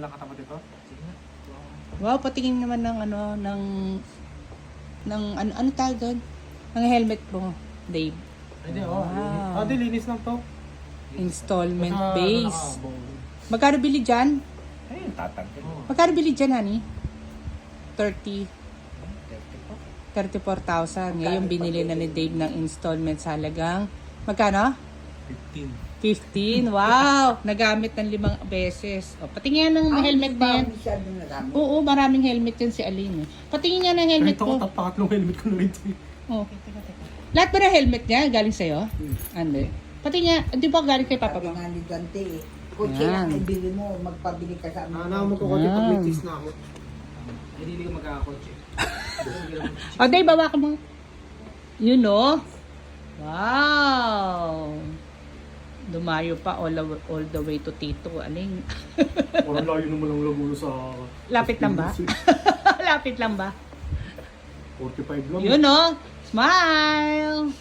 Nakatapat ito? Wow, patingin naman ng ano tawag doon? Ng helmet mo, Dave. Hindi, Wow. Di linis lang to. Installment Basta, base. naka-bone. Magkano bili dyan? Ayun, tatanggal. Magkano bili dyan, honey? 34,000. Ngayon binili na ni Dave ng installment sa halagang magkano? 15. 15. Wow! Nagamit ng 5 beses. O, patingin ng helmet na yan. Oo, maraming helmet yan si Aline. Patingin nga ng helmet Ito ko, mo. pangatlong helmet ko na rin ito. Oh. Lahat ba ng helmet niya galing sa'yo? Ano? Pati nga, di ba galing kay Papa Sabi mo? nga ni Dante eh, kotse Yan. ang ibili mo, magpabili ka sa amin. Mo ko konti pag may cheese na ako. Hindi ko magkakakotse. O, Dave, bawa ka mo. You know? Wow! Dumayo pa all the way to Tito. Aling? Parang layo naman ang Laguna sa... Lapit lang ba? Lapit lang ba? 45 lang. You know? Smile!